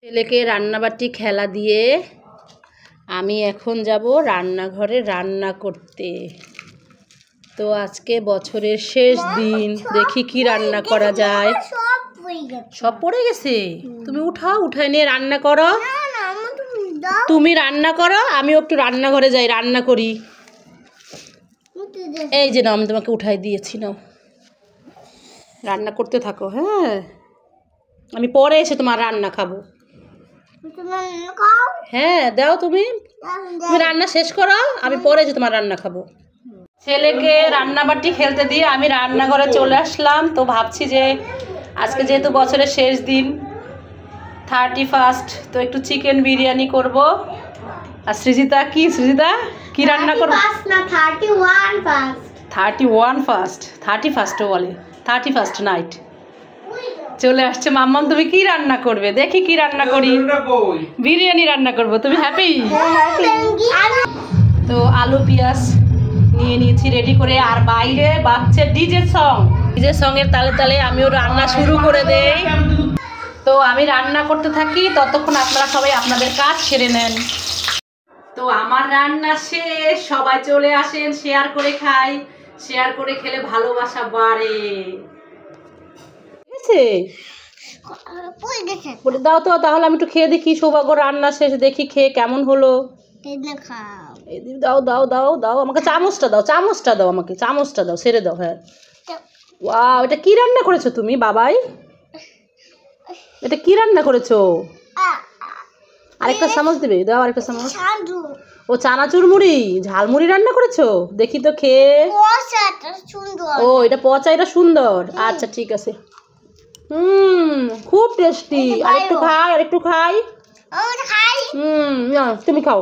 ছেলেকে রান্নাবাটি খেলা দিয়ে আমি এখন যাব রান্নাঘরে রান্না করতে। তো আজকে বছরের শেষ দিন, দেখি কি রান্না করা যায়। সব পড়ে গেছে? তুমি উঠাও, উঠাই নিয়ে রান্না করো। তুমি রান্না করো, আমিও একটু রান্নাঘরে যাই, রান্না করি। এই যে নাও, আমি তোমাকে উঠাই দিয়েছি, নাও রান্না করতে থাকো। হ্যাঁ, আমি পরে এসে তোমার রান্না খাবো। হ্যাঁ দাও, তুমি রান্না শেষ করো, আমি পরে এসে তোমার রান্না খাবো। ছেলেকে রান্নাবাটি খেলতে দিয়ে আমি রান্নাঘরে চলে আসলাম। তো ভাবছি যে আজকে যেহেতু বছরের শেষ দিন, 31st, তো একটু চিকেন বিরিয়ানি করব। আর সৃজিতা কি রান্না করবো? 31st বলে, 31st নাইট চলে আসছে। মাম্মাম তুমি কি রান্না করবে? দেখি কি রান্না করি। বিরিয়ানি রান্না করব। তুমি হ্যাপি? তো আলু পেঁয়াজ নিয়ে নিয়েছি রেডি করে, আর বাইরে বাজছে ডিজে সঙের তালে তালে আমিও রান্না শুরু করে দেই। তো আমি রান্না করতে থাকি, ততক্ষণ আপনারা সবাই আপনাদের কাজ সেরে নেন। তো আমার রান্না শেষ, সবাই চলে আসেন, শেয়ার করে খাই। শেয়ার করে খেলে ভালোবাসা বাড়ে। দাও তো, তাহলে আমি একটু খেয়ে দেখি। সৌভাগ্য রান্না শেষ, দেখি খেয়ে কেমন হলো। দাও দাও দাও দাও, আমাকে চামচটা দাও, আমাকে চামচটা দাও, ছেড়ে দাও। হ্যাঁ, ওয়াও, এটা কি রান্না করেছো তুমি বাবাই? এটা কি রান্না করেছো? আরেকটা চামচ দিবে, দাও আরেকটা চামচ। ও চানাচুর মুড়ি, ঝালমুড়ি রান্না করেছো? দেখি তো খেয়ে। ও এটা পচা, এটা সুন্দর। আচ্ছা ঠিক আছে। খুব টেস্টি। আরেকটু খাই। তুমি খাও।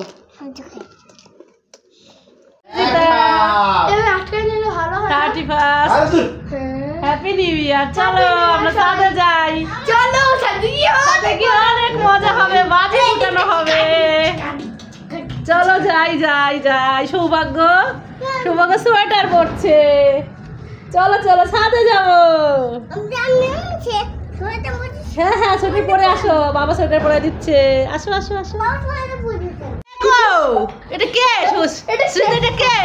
Happy new year. চলো আমরা সাথে যাই। চলো সাথে গিয়ে অনেক মজা হবে, বাজি উঠানো হবে। চলো যাই যাই যাই। সৌভাগ্য সোয়েটার পরছে। চলো চলো সাথে যাবো। হ্যাঁ হ্যাঁ, সোয়েটার পরে আসো, বাবা সোয়েটার পরে দিচ্ছে। আসো আসো আসো। এটা কে? এটা কে?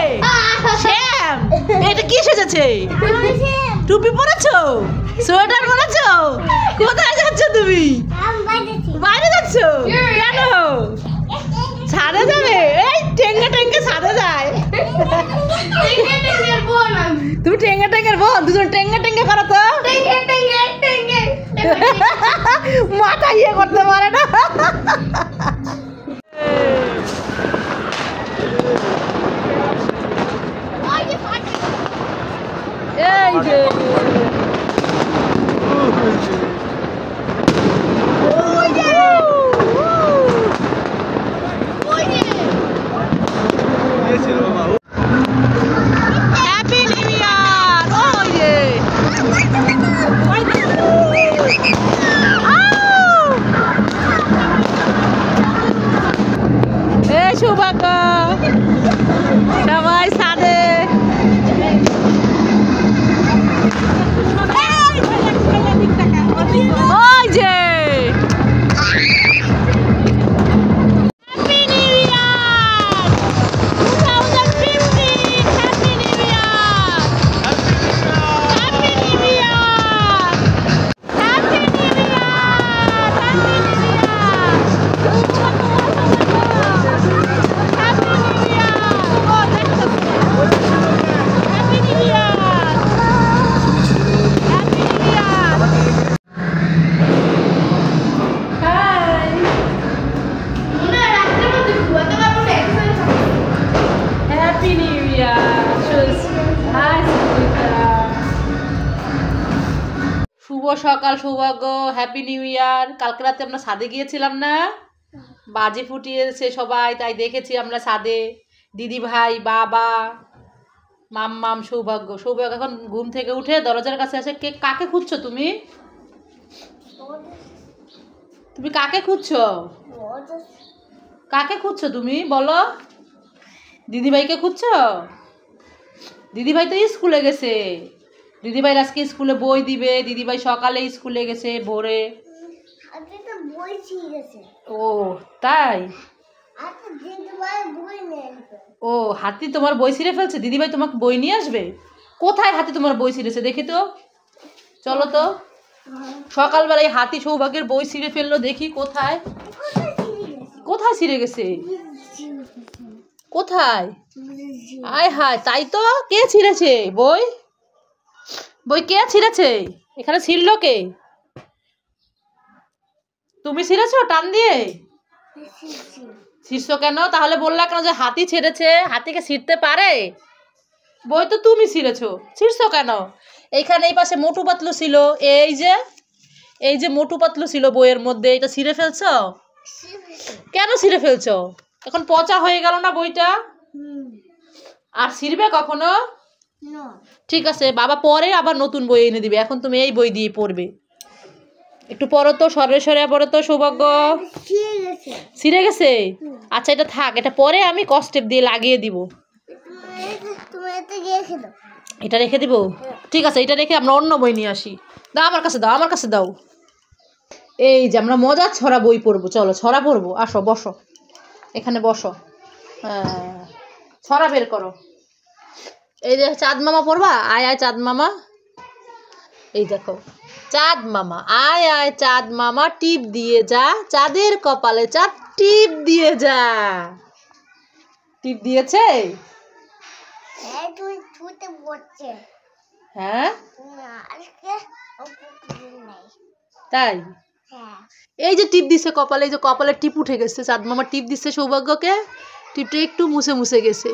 শ্যাম। এটা কি সেজেছে? টুপি পরেছো, সোয়েটার পরেছো? কোথায় যাচ্ছ তুমি? বাইরে যাচ্ছ কেন? ছাদে যাবে? এই টেঙ্গে ছাদে যায়। তুমি টেঙ্গের বোন, দুজন টেঙ্গে করো তো। মাথা ইয়ে করতে পারে না। এই যে সৌভাগ্য সবাই ছাদে। ওই যে শুভ সকাল সৌভাগ্য, হ্যাপি নিউ ইয়ার। কালকে রাতে আমরা ছাদে গিয়েছিলাম না, বাজি ফুটিয়েছে সবাই, তাই দেখেছি আমরা ছাদে। দিদি ভাই, বাবা, মাম্মাম, সৌভাগ্য এখন ঘুম থেকে উঠে দরজার কাছে আসে। কাকে খুঁজছো তুমি? তুমি কাকে খুঁজছো তুমি বলো? দিদিভাইকে খুঁজছো? দিদিভাই তো স্কুলে গেছে। দিদিভাই আজকে স্কুলে বই দিবে। দিদিভাই সকালে স্কুলে গেছে ভোরে। ও তাই? ও হাতি তোমার বই ছিঁড়ে ফেলছে? দিদিভাই তোমাকে বই নিয়ে আসবে? কোথায় হাতি তোমার বই ছিঁড়েছে দেখি তো, চলো তো। সকালবেলায় হাতি সৌভাগ্যের বই ছিঁড়ে ফেললো, দেখি কোথায় কোথায় ছিঁড়ে গেছে, কোথায়? আয় হায়, তাই তো। কে ছিঁড়েছে বই? বই কে ছিঁড়েছে? এখানে ছিঁড়লো কে? তুমি ছিঁড়েছো টান দিয়ে? ছিঁড়ছো কেন তাহলে? বললা কেন যে হাতি ছিঁড়েছে? হাতিকে ছিঁড়তে পারে? বই তো তুমি ছিঁড়েছো, ছিঁড়ছো কেন? এইখানে এই পাশে মোটু পাতলু ছিল, এই যে মোটু পাতলু ছিল বইয়ের মধ্যে, এটা ছিঁড়ে ফেলছো কেন? ছিঁড়ে ফেলছো? এখন পচা হয়ে গেল না বইটা? আর ছিঁড়বে কখনো? ঠিক আছে, বাবা পরে আবার নতুন বই এনে দিবে, এখন তুমি এই বই দিয়ে পড়বে। একটু পড়ো তো, সরে সরে পড়ো তো সৌভাগ্য। ছিঁড়ে গেছে? আচ্ছা এটা থাক, এটা পরে আমি কস্টেপ দিয়ে লাগিয়ে দিব। এটা রেখে দিব? ঠিক আছে, এটা রেখে আমরা অন্য বই নিয়ে আসি। দাও আমার কাছে, দাও আমার কাছে দাও। এই যে আমরা মজার ছড়া বই পড়বো, চলো ছড়া পড়বো, আসো বসো, এখানে বসো। হ্যাঁ, ছড়া বের করো। এই যে চাঁদ মামা পড়বা, আয় আয় চাঁদ মামা। এই দেখো, চাঁদ মামা আয় আয় চাঁদ মামা, টিপ দিয়ে যা চাঁদের কপালে চাঁদ, টিপ দিয়ে যা। টিপ দিয়েছে? হ্যাঁ তাই? এই যে টিপ দিছে কপালে, এই যে কপালে টিপ উঠে গেছে, চাঁদ মামা টিপ দিচ্ছে সৌভাগ্যকে, টিপটা একটু মুছে মুছে গেছে।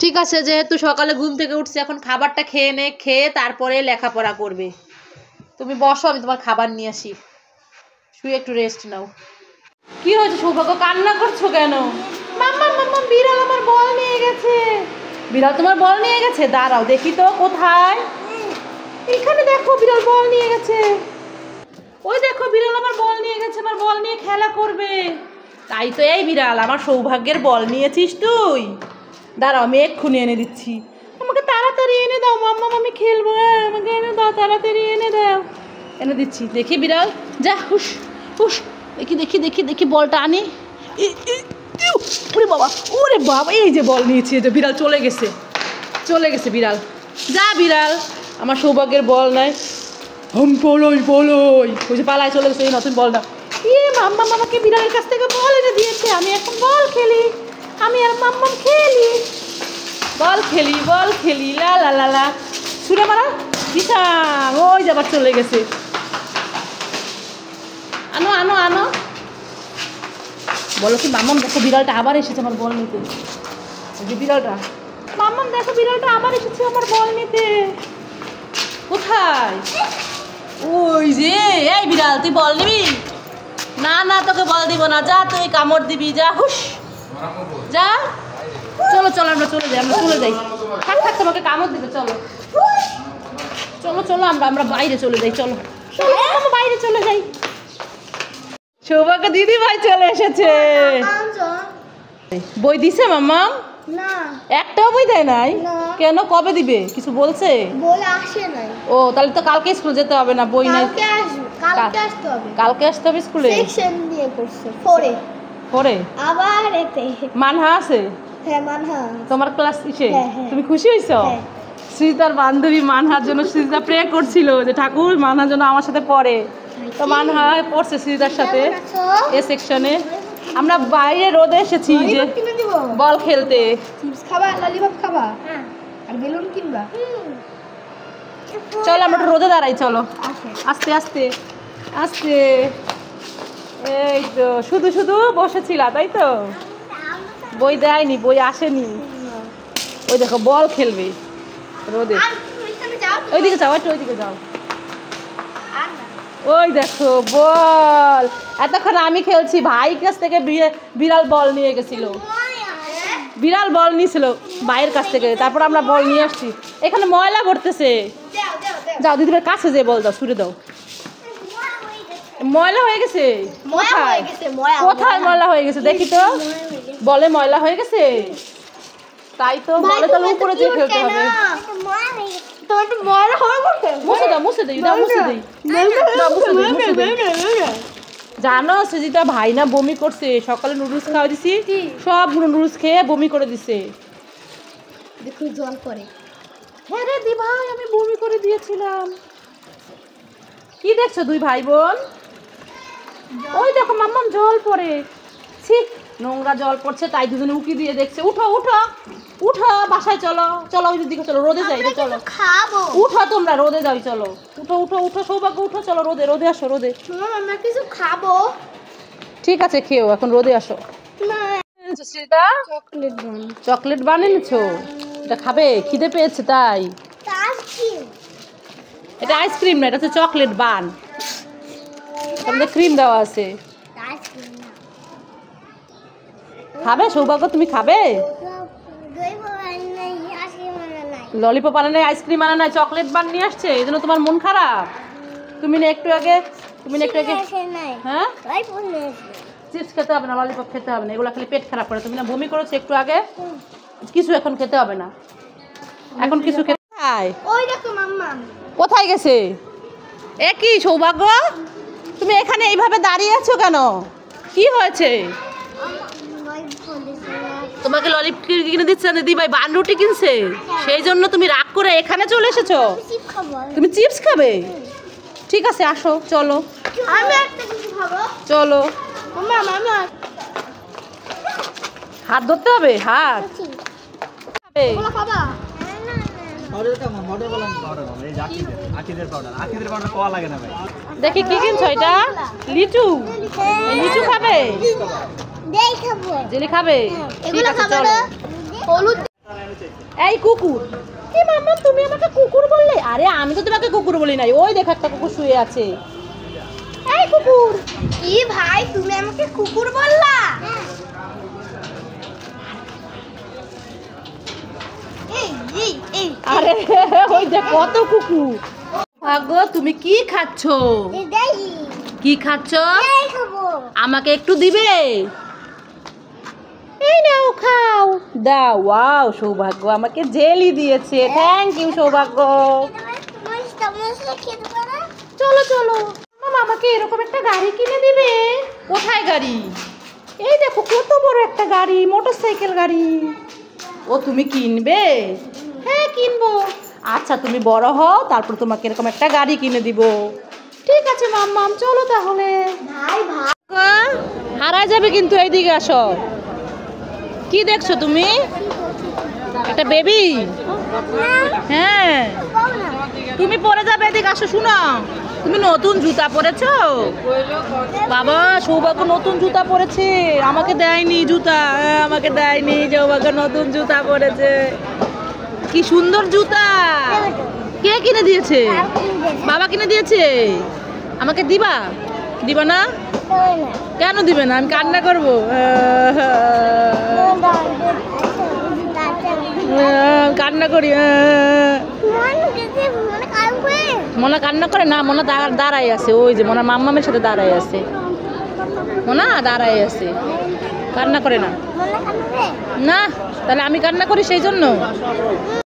ঠিক আছে, যেহেতু সকালে ঘুম থেকে উঠছে, এখন খাবারটা খেয়ে নে, খেয়ে তারপরে লেখাপড়া করবে। তুমি বসো, আমি তোমার খাবার নিয়ে আসি, শুয়ে একটু রেস্ট নাও। কি হয়েছে সৌভাগ্য, কান্না করছো কেন? মাম্মা মাম্মা, বিড়াল আমার বল নিয়ে গেছে। বিড়াল তোমার বল নিয়ে গেছে? দাঁড়াও দেখি তো কোথায়। এখানে দেখো, বিড়াল বল নিয়ে গেছে। ওই দেখো, বিড়াল আমার বল নিয়ে গেছে, আমার বল নিয়ে খেলা করবে। তাই তো। এই বিড়াল, আমার সৌভাগ্যের বল নিয়েছিস তুই? দাঁড়াও, আমি এক্ষুনি এনে দিচ্ছি। আমাকে তাড়াতাড়ি এনে দাও মাম্মা, আমি খেলবো। আমাকে এনে দাও, তাড়াতাড়ি এনে দাও। এনে দিচ্ছি। দেখি বিড়াল, যা হুস হুস, দেখি দেখি দেখি দেখি বলটা আনি। ওরে বাবা, ওরে বাবা, এই যে বল নিয়েছি, এই যে বিড়াল চলে গেছে, চলে গেছে বিড়াল। যা বিড়াল, আমার সৌভাগ্যের বল নাই। পলই পলই, ওই যে পালায় চলে গেছে। এই নতুন বলটা। মাম্মা মামাকে বিড়ালের কাছ থেকে বল এনে দিয়েছে, আমি এখন বল খেলি, আমি আর মাম্মাম খেলি, বল খেলি বল খেলি, লা লা লা লা। ছুঁড়ে মারা বিশাল, ওই যে আবার চলে গেছে। আনো আনো আনো। বলো কি মাম্মাম, দেখো বিড়ালটা আবার এসেছে আমার বল নিতে। যে বিড়ালটা, মাম্মাম দেখো বিড়ালটা আবার এসেছে আমার বল নিতে। কোথায়? ওই যে। এই বিড়াল, তুই বল নিবি? না না, তোকে বল দিব না, যা তুই কামড় দিবি, যা হুস, যা। চলো চলো, আমরা চলে যাই, আমরা চলে যাই। থাক থাক, তোমাকে কামড় দিবে, চলো চলো চলো, আমরা বাইরে চলে যাই, চলো চলো বাইরে চলে যাই। সৌভাগ্য দিদি ভাই চলে এসেছে। বই দিছে মাম্মা? না, একটাও বই দেয় নাই? কেন, কবে দিবে কিছু বলছে? বলে আসে নাই। ও তাহলে তো কালকে স্কুল যেতে হবে না, বই নাই। কালকে আসতে হবে। কালকে আসতে হবে স্কুলে? সেকশন দিয়ে করছে, পরে পরে আবার এতে মানহা আছে? হ্যাঁ, মানহা তোমার ক্লাস ইসে? হ্যাঁ, হ্যাঁ। তুমি খুশি হয়েছো? হ্যাঁ। সৃজিতার বান্ধবী মানহার জন্য সৃজিতা প্রে করছিল যে ঠাকুর মানহার জন্য আমার সাথে পড়ে। তো মানহা পড়ছে সৃজিতার সাথে এ সেকশনে। আমরা বাইরে রোদে এসেছি যে বল খেলতে। চিপস খাবা, ললিপপ খাবা, আর বেলুন কিনবা। চলো আমরা একটু রোদে দাঁড়াই, চলো আস্তে আস্তে আস্তে। এই তো শুধু শুধু বসেছিলা তাই তো? বই দেয়নি, বই আসেনি। ওই দেখো বল খেলবে রোদে। ওইদিকে যাও, একটু ওইদিকে যাও। ওই দেখো বল, এতক্ষণ আমি খেলছি, ভাই কাছ থেকে বিড়াল বল নিয়ে গেছিল, বিড়াল বল নিয়েছিল ভাইয়ের কাছ থেকে, তারপর আমরা বল নিয়ে আসছি। এখানে ময়লা ভরতেছে, যাও দিদির কাছে যে বল দাও, ছুড়ে দাও। ময়লা হয়ে গেছে কোথায়? কোথায় ময়লা হয়ে গেছে দেখি তো, বলে ময়লা হয়ে গেছে? তাই তো, বলে তাহলে উপরে যেয়ে খেলতে হবে। মুছে দাও, মুছে দিই, দাও মুছে দিই, মুছে দিই। জানো সৃজিতা ভাই না বমি করছে, সকালে নুডলস খাওয়া দিছি, সবগুলো নুডলস খেয়ে বমি করে দিছে। দেখো জল পড়ে। হ্যাঁ রে দি ভাই, আমি বমি করে দিয়েছিলাম। কি দেখছো দুই ভাই বোন? ওই দেখো মাম্মাম জল পড়ে। ছি, নোংরা জল পড়ছে তাই দুজনে উকি দিয়ে দেখছে। উঠো উঠো উঠো, বাসায় চলো, চলো ওই দিকে চলো, রোদে যাই চলো। খাবো। উঠো তোমরা, রোদে যাই চলো। উঠো উঠো উঠো সৌভাগ্য, উঠো চলো, রোদে রোদে আসো, রোদে। আমরা কিছু খাবো। ঠিক আছে খেও, এখন রোদে আসো। চকলেট বান। চকলেট বানিয়েছো? এটা খাবে? খিদে পেয়েছে তাই? এটা আইসক্রিম না, এটা হচ্ছে চকলেট বান। তোমাদের ক্রিম দেওয়া আছে। খাবে সৌভাগ্য, তুমি খাবে? ললিপপ আনা নাই, আইসক্রিম আনা নাই, চকলেট বান নিয়ে আসছে, এই জন্য তোমার মন খারাপ। তুমি না একটু আগে হ্যাঁ চিপস খেতে হবে না, ললিপপ খেতে হবে না, এগুলো খালি পেট খারাপ করে। তুমি না বমি করেছো একটু আগে, কিছু এখন খেতে হবে না, এখন কিছু খেতে। ওই দেখো মাম্মা কোথায় গেছে? একই সৌভাগ্য, তুমি এখানে এইভাবে দাঁড়িয়ে আছো কেন? কি হয়েছে? তোমাকে ললিপপ কিনে দিচ্ছে না দিদি ভাই, বান রুটি কিনছে, সেই জন্য তুমি রাগ করে এখানে চলে এসেছো। তুমি চিপস খাবে? ঠিক আছে আসো, চলো আমি একটা কিছু খাবো। চলো। মাম্মা মাম্মা হাত ধরতে হবে, হাত খাবে। ওগুলো খাবা? দেখি কি কিনছো? এটা লিচু, এই লিচু খাবে? জেলি খাবে? ঠিক আছে চলো। হলুদ। এই কুকুর, কি মাম্মা তুমি আমাকে কুকুর বললে? আরে আমি তো তোমাকে কুকুর বলি নাই, ওই দেখো একটা কুকুর শুয়ে আছে। এই কুকুর। কি ভাই, তুমি আমাকে কুকুর বললা? এই এই এই আরে ওই দেখ কত কুকুর। ভাগো তুমি কি খাচ্ছো? কি খাচ্ছো? আমাকে একটু দিবে? এই নাও খাও। দাও। ওয়াও, সৌভাগ্য আমাকে জেলি দিয়েছে, থ্যাংক ইউ সৌভাগ্য। চলো চলো, মামা আমাকে এরকম একটা গাড়ি কিনে দিবে। কোথায় গাড়ি? এই দেখো কত বড় একটা গাড়ি, মোটরসাইকেল গাড়ি। ও তুমি কিনবে? হ্যাঁ কিনবো। আচ্ছা তুমি বড় হও, তারপর তোমাকে এরকম একটা গাড়ি কিনে দিব। ঠিক আছে মাম্মাম, চলো তাহলে। ভাই ভাই হারায় যাবে কিন্তু, এইদিকে আসো। কি দেখছো তুমি? একটা বেবি? হ্যাঁ তুমি পরে যাবে, এদিকে আসো। শুনো, তুমি নতুন জুতা পরেছো? বাবা সৌভাগ্য নতুন জুতা পরেছে, আমাকে দেয়নি জুতা, আমাকে দেয়নি। সৌভাগ্য নতুন জুতা পরেছে, কি সুন্দর জুতা। কে কিনে দিয়েছে? বাবা কিনে দিয়েছে। আমাকে দিবা? দিবা না? কেন দিবে না? আমি কান্না করবো। কান্না করি। মোনা কান্না করে না, মোনা দাঁড়াই আছে, ওই যে মোনা মাম্মামের সাথে দাঁড়াই আছে। মোনা দাঁড়াই আছে, কান্না করে না। না তাহলে আমি কান্না করি সেই জন্য।